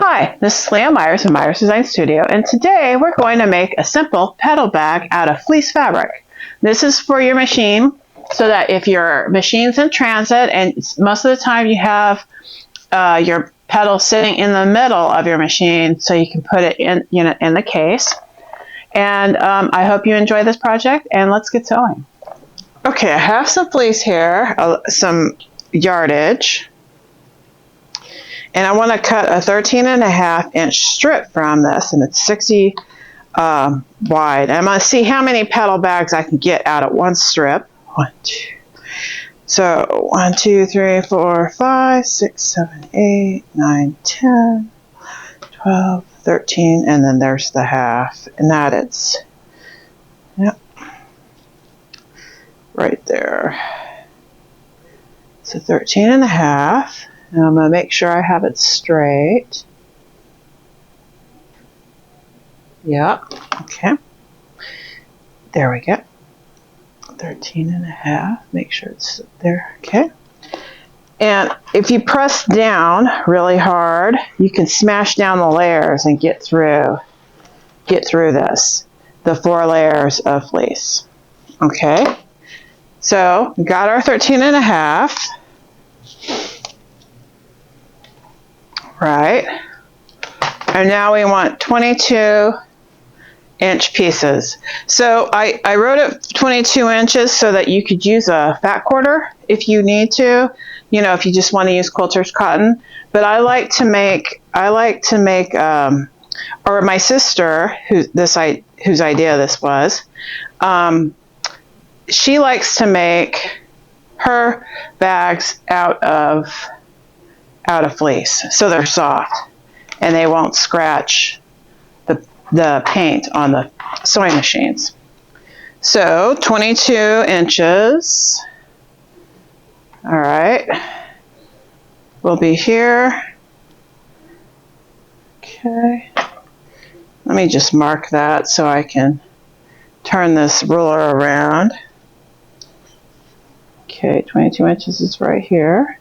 Hi, this is Leah Myers of Myers Design Studio, and today we're going to make a simple petal bag out of fleece fabric. This is for your machine so that if your machine's in transit and most of the time you have your petal sitting in the middle of your machine so you can put it in the case. And I hope you enjoy this project, and let's get sewing. Okay, I have some fleece here, some yardage. And I want to cut a 13.5-inch strip from this, and it's 60 wide. And I'm going to see how many petal bags I can get out of one strip. 1, 2. So 1, 2, 3, 4, 5, 6, 7, 8, 9, 10, 12, 13, and then there's the half. And that is, yep, right there. So 13.5. And I'm going to make sure I have it straight. Yep. Okay. There we go. 13.5. Make sure it's there. Okay. And if you press down really hard, you can smash down the layers and get through this. The 4 layers of fleece. Okay. So we got our 13.5. Right, and now we want 22-inch pieces. So I wrote it 22 inches so that you could use a fat quarter if you need to, if you just want to use quilter's cotton. But I like to make, or my sister, whose idea this was, she likes to make her bags out of fleece, so they're soft and they won't scratch the paint on the sewing machines. So 22 inches, all right, will be here. Okay, let me just mark that so I can turn this ruler around. Okay, 22 inches is right here.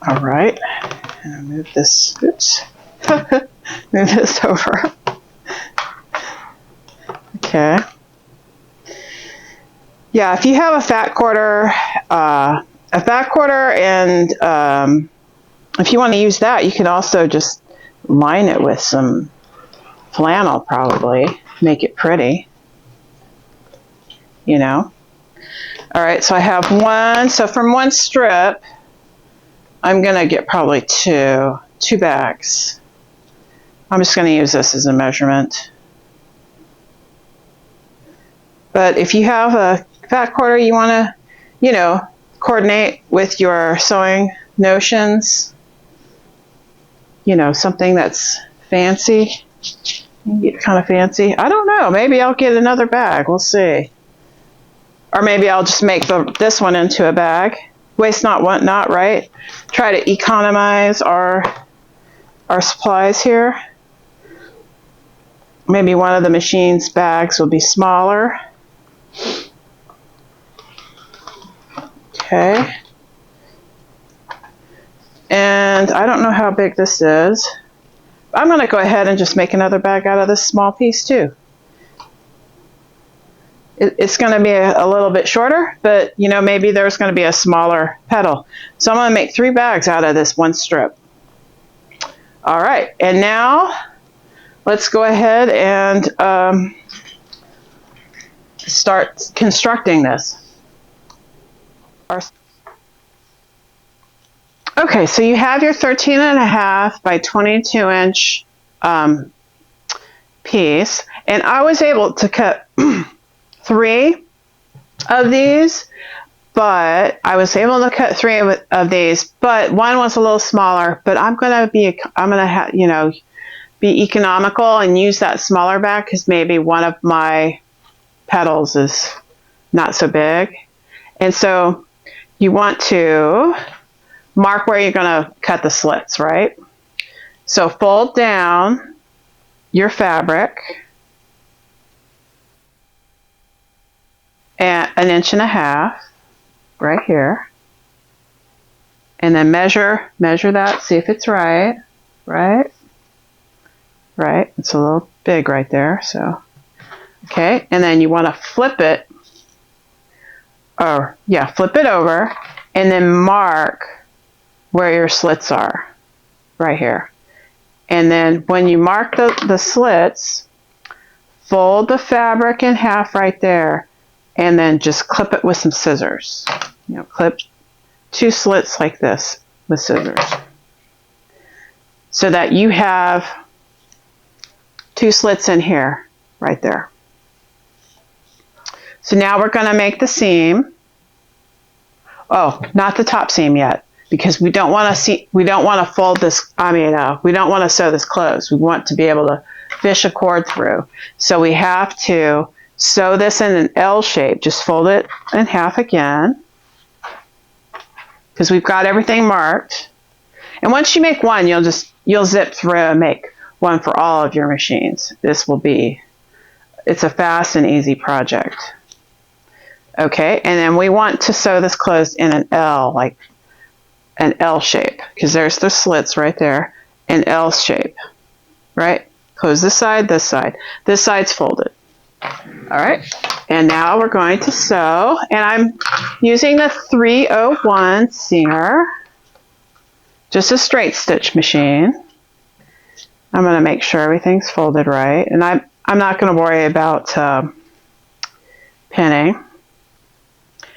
All right, and I'll move this, oops, move this over. Okay. Yeah, if you have a fat quarter, and if you want to use that, you can also just line it with some flannel, probably, make it pretty, All right, so I have one, so from one strip, I'm going to get probably two bags. I'm just going to use this as a measurement. But if you have a fat quarter, you want to, coordinate with your sewing notions, something that's fancy, kind of fancy. I don't know. Maybe I'll get another bag. We'll see. Or maybe I'll just make this one into a bag. Waste not, want not, right? Try to economize our supplies here. Maybe one of the machine's bags will be smaller. Okay. And I don't know how big this is. I'm going to go ahead and just make another bag out of this small piece too. It's going to be a little bit shorter, but maybe there's going to be a smaller petal. So I'm going to make 3 bags out of this one strip. All right, and now let's go ahead and start constructing this. Okay, so you have your 13.5 by 22-inch piece, and I was able to cut 3 of these, but I was able to cut 3 of these, but one was a little smaller. But I'm gonna be economical and use that smaller bag because maybe one of my petals is not so big, and so you want to mark where you're gonna cut the slits, right? So fold down your fabric at 1.5 inches right here. And then measure that, see if it's right. Right. It's a little big right there, so. Okay, and then you want to flip it. Flip it over and then mark where your slits are. Right here. And then when you mark the slits, fold the fabric in half right there and then just clip it with some scissors. Clip 2 slits like this with scissors so that you have 2 slits in here right there. So now we're going to make the seam. Oh, not the top seam yet, because we don't want to fold this. We don't want to sew this closed. We want to be able to fish a cord through. So we have to sew this in an L shape. Just fold it in half again, because we've got everything marked. And once you make one, you'll zip through and make one for all of your machines. It's a fast and easy project. Okay, and then we want to sew this closed in an L, like an L shape, because there's the slits right there, an L shape, right? Close this side. This side's folded. All right, and now we're going to sew, and I'm using the 301 seamer, just a straight stitch machine. I'm going to make sure everything's folded right, and I'm not going to worry about pinning.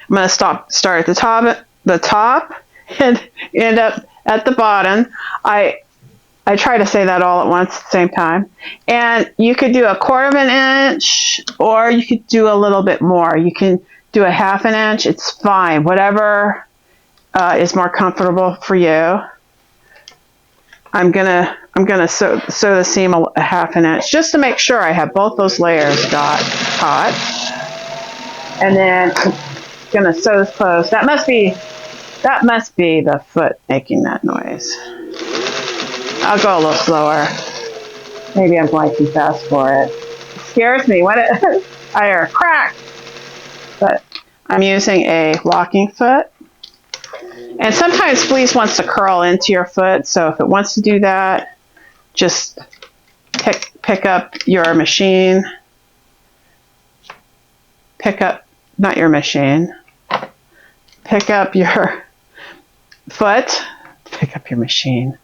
I'm going to start at the top and end up at the bottom. I try to say that all at once at the same time. And you could do 1/4 inch, or you could do a little bit more. You can do 1/2 inch. It's fine. Whatever is more comfortable for you. I'm gonna sew the seam 1/2 inch just to make sure I have both those layers caught. And then I'm gonna sew this closed. That must be the foot making that noise. I'll go a little slower. Maybe I'm going too fast for it. It scares me when I hear a crack. But I'm using a walking foot. And sometimes fleece wants to curl into your foot, so if it wants to do that, just pick up your machine. Not your machine. Pick up your foot. Pick up your machine.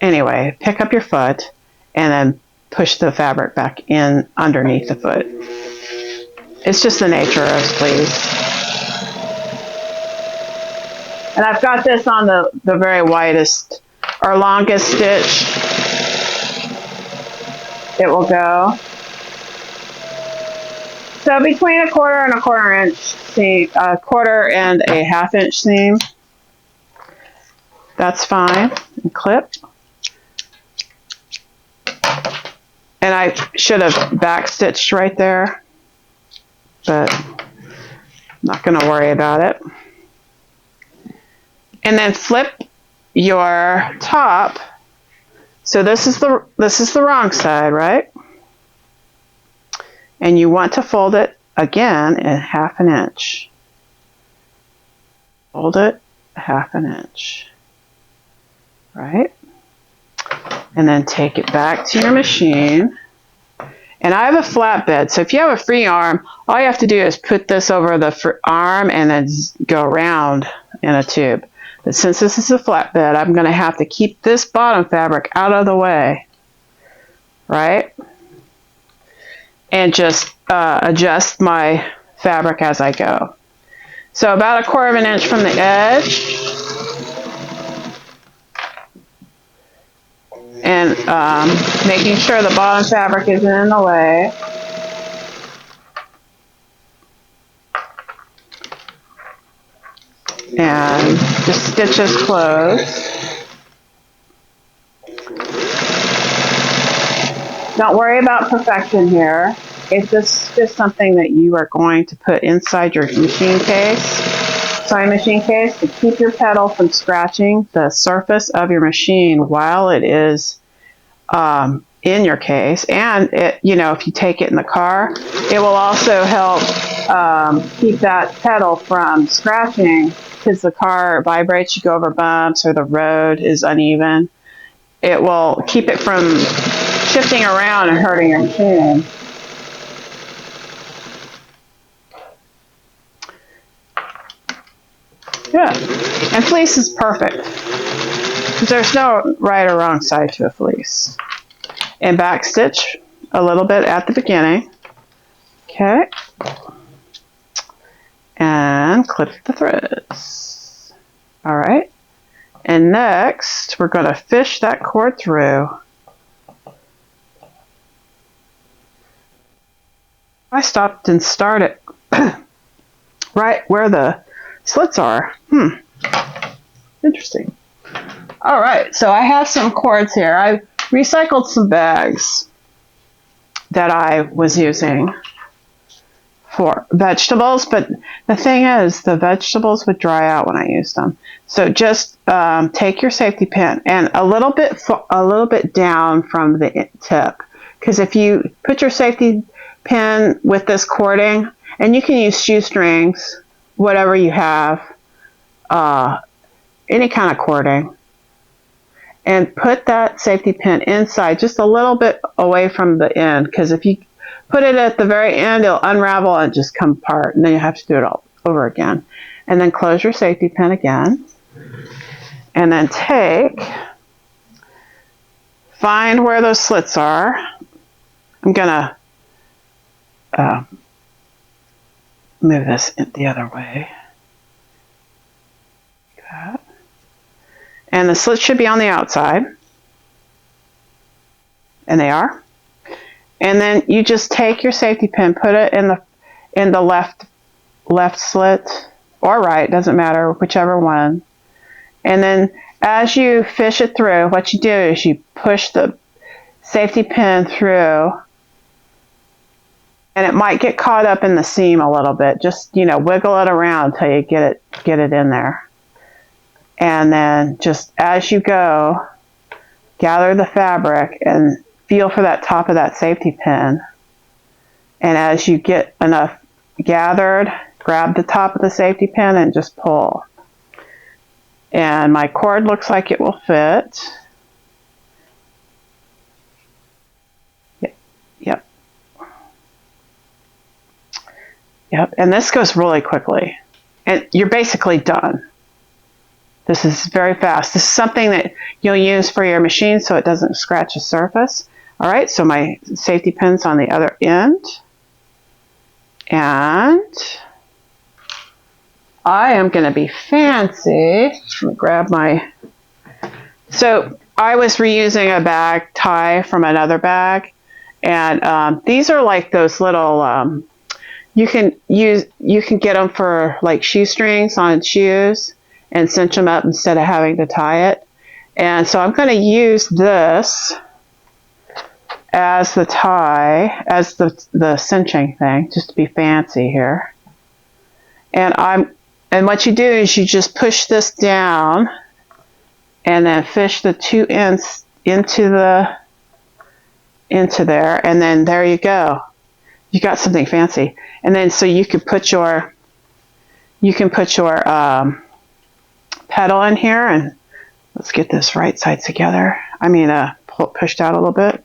Anyway, pick up your foot and then push the fabric back in underneath the foot. It's just the nature of fleece. And I've got this on the very widest or longest stitch it will go. So between 1/4 and 1/4 inch seam, 1/4 and 1/2 inch seam, that's fine. And clip. And I should have back stitched right there, but I'm not going to worry about it. And then flip your top. So this is the wrong side, right? And you want to fold it again in 1/2 inch. Fold it 1/2 inch, right? And then take it back to your machine. And I have a flatbed, so if you have a free arm, all you have to do is put this over the arm and then go around in a tube. But since this is a flatbed, I'm going to have to keep this bottom fabric out of the way, right? And just adjust my fabric as I go. So about 1/4 inch from the edge. And making sure the bottom fabric isn't in the way. And just stitch this closed. Don't worry about perfection here. It's just something that you are going to put inside your machine case, sewing machine case, to keep your pedal from scratching the surface of your machine while it is in your case, and it, you know, if you take it in the car, it will also help keep that pedal from scratching, because the car vibrates, you go over bumps or the road is uneven. It will keep it from shifting around and hurting your machine. Yeah, and fleece is perfect, because there's no right or wrong side to a fleece. And back stitch a little bit at the beginning. Okay. And clip the threads. All right. And next, we're going to fish that cord through. I stopped and started right where the slits are. Interesting. All right, so I have some cords here. I recycled some bags that I was using for vegetables, but the thing is, the vegetables would dry out when I used them. So just take your safety pin and a little bit down from the tip, because if you put your safety pin with this cording, and you can use shoestrings, whatever you have, any kind of cording, and put that safety pin inside just a little bit away from the end, because if you put it at the very end, it'll unravel and just come apart, and then you have to do it all over again. And then close your safety pin again, and then find where those slits are. I'm gonna move this the other way. Like that. And the slits should be on the outside, and they are. And then you just take your safety pin, put it in the left slit or right, doesn't matter, whichever one. And then as you fish it through, what you do is you push the safety pin through, and it might get caught up in the seam a little bit. Just, you know, wiggle it around until you get it in there. And then just as you go, gather the fabric and feel for that top of that safety pin. And as you get enough gathered, grab the top of the safety pin and just pull. And my cord looks like it will fit. Yep. Yep. And this goes really quickly. And you're basically done. This is very fast. This is something that you'll use for your machine so it doesn't scratch the surface. All right, so my safety pin's on the other end. And I am going to be fancy. Let me grab my... So I was reusing a bag tie from another bag. And these are like those little... you can get them for like shoestrings on shoes, and cinch them up instead of having to tie it. And so I'm going to use this as the tie, as the cinching thing, just to be fancy here. And what you do is you just push this down and then fish the two ends into there, and then there you go. You got something fancy. And then so you can put your pedal in here, and let's get this right side together. I mean, pushed out a little bit.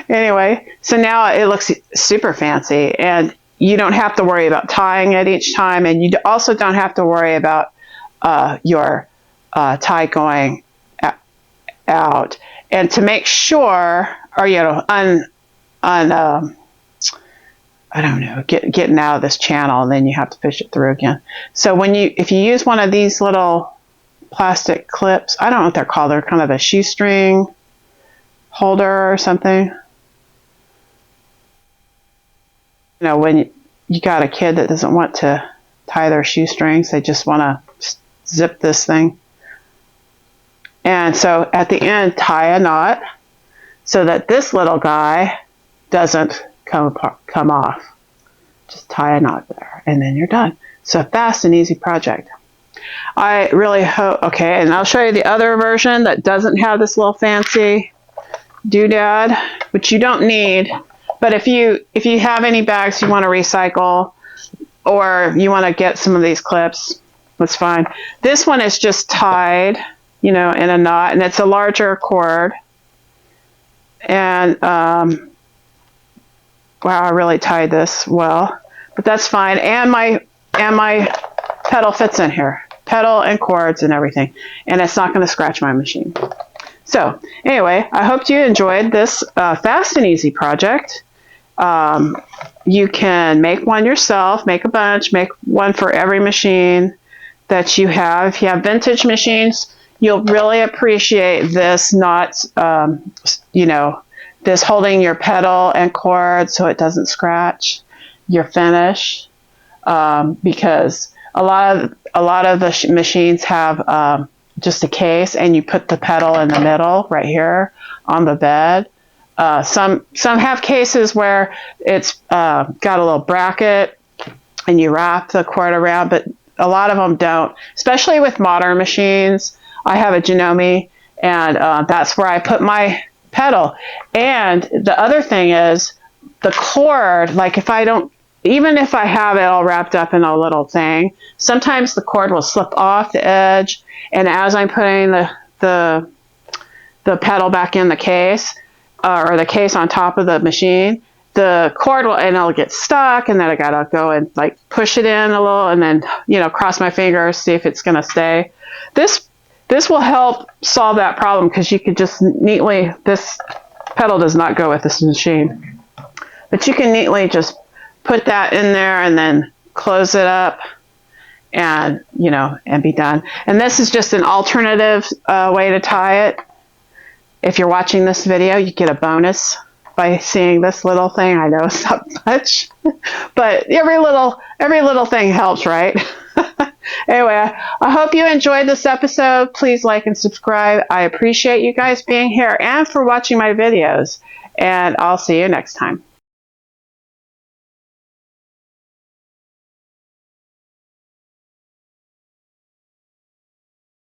Anyway, so now it looks super fancy, and you don't have to worry about tying it each time, and you also don't have to worry about your tie going out. And to make sure, or I don't know, getting out of this channel, and then you have to fish it through again. So if you use one of these little plastic clips, I don't know what they're called, they're kind of a shoestring holder or something. You know, when you got a kid that doesn't want to tie their shoestrings, they just want to zip this thing. And so at the end, tie a knot so that this little guy doesn't come off. Just tie a knot there, and then you're done. So fast and easy project. I really hope, okay, and I'll show you the other version that doesn't have this little fancy doodad, which you don't need. But if you have any bags you want to recycle, or you want to get some of these clips, that's fine. This one is just tied, you know, in a knot, and it's a larger cord. And wow, I really tied this well, but that's fine. And my pedal fits in here, pedal and cords and everything, and it's not going to scratch my machine. So anyway, I hope you enjoyed this fast and easy project. You can make one yourself, make a bunch, make one for every machine that you have. If you have vintage machines, you'll really appreciate this not, you know, this holding your pedal and cord so it doesn't scratch your finish, because a lot of the machines have just a case, and you put the pedal in the middle right here on the bed. Some have cases where it's got a little bracket and you wrap the cord around, but a lot of them don't, especially with modern machines. I have a Janome, and that's where I put my pedal. And the other thing is the cord, like if I don't, even if I have it all wrapped up in a little thing, sometimes the cord will slip off the edge, and as I'm putting the pedal back in the case, or the case on top of the machine, the cord will, and it'll get stuck, and then I gotta go and like push it in a little, and then, you know, cross my fingers, see if it's gonna stay. This will help solve that problem, because you could just neatly, this pedal does not go with this machine, but you can neatly just put that in there and then close it up, and, you know, and be done. And this is just an alternative way to tie it. If you're watching this video, you get a bonus by seeing this little thing. I know it's not much, but every little thing helps, right? Anyway, I hope you enjoyed this episode. Please like and subscribe. I appreciate you guys being here and for watching my videos, and I'll see you next time.